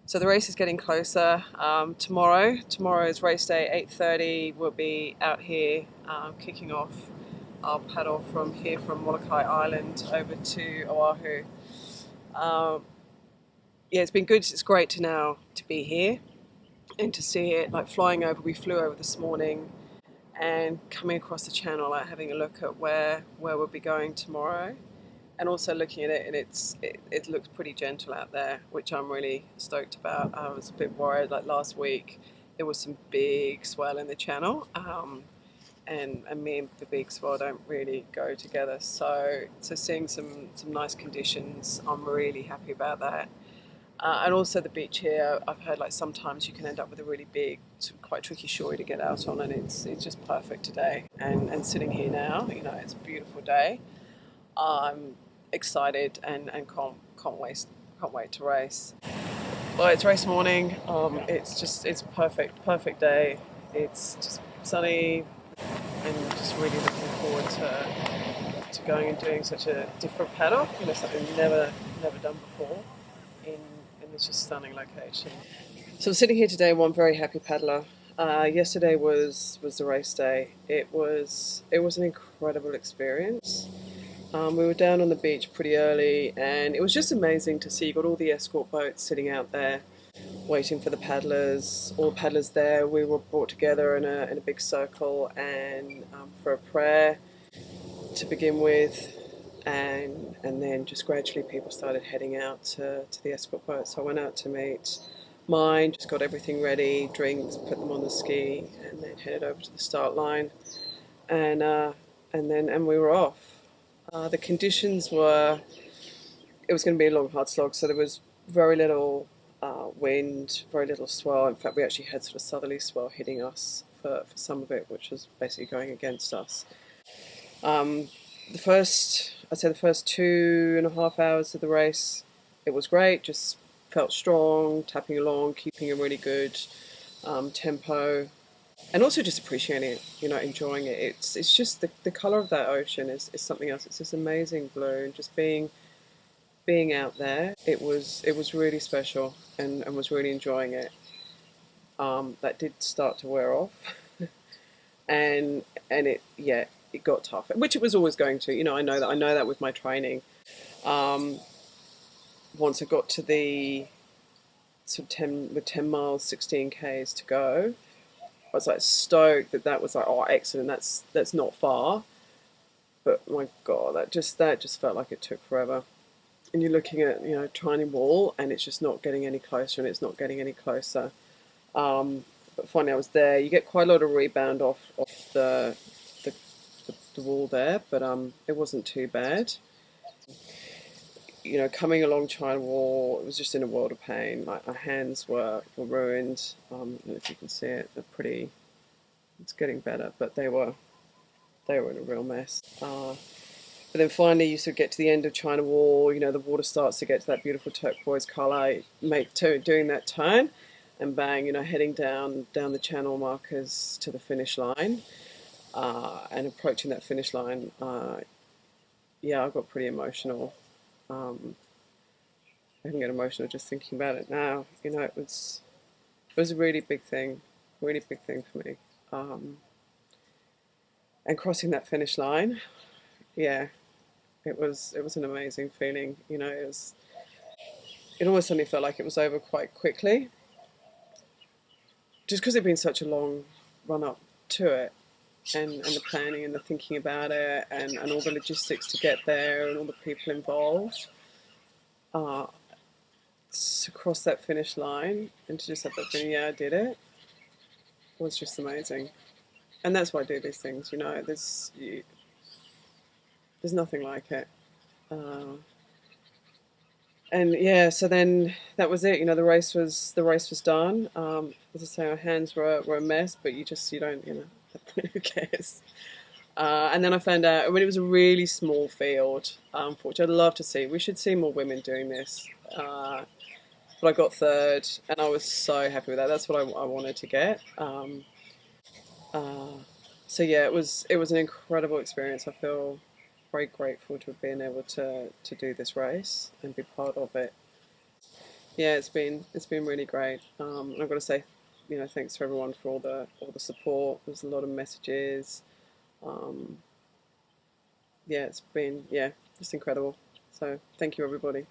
So the race is getting closer. Tomorrow is race day, 8:30. We'll be out here kicking off our paddle from here from Molokai Island over to Oahu. Um, yeah, it's been good. It's great to now to be here and to see it like flying over. We flew over this morning and coming across the channel, like having a look at where we'll be going tomorrow, and also looking at it, and it looks pretty gentle out there, which I'm really stoked about. I was a bit worried like last week there was some big swell in the channel, and me and the big swell don't really go together, so seeing some nice conditions, I'm really happy about that. And also the beach here, I've heard like sometimes you can end up with a really big, quite tricky shore to get out on, and it's just perfect today. And sitting here now, it's a beautiful day. I'm excited and can't wait to race. Well, it's race morning. It's perfect day. It's just sunny, and just really looking forward to going and doing such a different paddock. Something never done before in this just stunning location. So I'm sitting here today, one very happy paddler. Yesterday was the race day. It was an incredible experience. We were down on the beach pretty early, and it was just amazing to see. You got all the escort boats sitting out there, waiting for the paddlers. All the paddlers there. We were brought together in a big circle, and for a prayer to begin with, and then just gradually people started heading out to the escort boat. So I went out to meet mine, just got everything ready, drinks, put them on the ski, and then headed over to the start line, and and we were off. The conditions were, it was going to be a long hard slog, so there was very little wind, very little swell. In fact, we actually had sort of southerly swell hitting us for some of it, which was basically going against us. Um, I'd say the first 2.5 hours of the race, it was great. Just felt strong, tapping along, keeping a really good tempo, and also just appreciating it. Enjoying it. It's just the color of that ocean is something else. It's this amazing blue, and just being out there, it was really special, and was really enjoying it. That did start to wear off, and it got tough, which it was always going to. I know that with my training. Um, Once I got to the sort of 10 miles, 16 k's to go, I was like stoked that was like, oh, excellent. That's not far, but my God, that just felt like it took forever. And you're looking at tiny wall, and it's just not getting any closer, and it's not getting any closer. Um, but finally, I was there. You get quite a lot of rebound off the, the wall there, but it wasn't too bad. Coming along China Wall, it was just in a world of pain. Like my hands were ruined. And if you can see it, they're pretty. It's getting better, but they were in a real mess. But then finally, you sort of get to the end of China Wall. The water starts to get to that beautiful turquoise colour. Doing that turn, and bang, heading down the channel markers to the finish line, and approaching that finish line. Yeah, I got pretty emotional. Um, I can get emotional just thinking about it now. It was a really big thing for me. Um, and crossing that finish line, yeah, it was an amazing feeling. It almost suddenly felt like it was over quite quickly, just because it'd been such a long run up to it, and the planning and the thinking about it, and all the logistics to get there, and all the people involved. Uh, to cross that finish line and to just have that feeling, yeah, I did it, was just amazing. And that's why I do these things. There's nothing like it. Uh, and yeah, so then that was it. The race was done. As I say, our hands were a mess, but you don't, who cares? And then I found out, it was a really small field, which I'd love to see. We should see more women doing this. But I got third, and I was so happy with that. That's what I wanted to get. Uh, so yeah, it was an incredible experience. I feel very grateful to have been able to do this race and be part of it. yeah, it's been really great. I've got to say, thanks to everyone for all the support. There's a lot of messages. Um, yeah, it's been just incredible. So thank you everybody.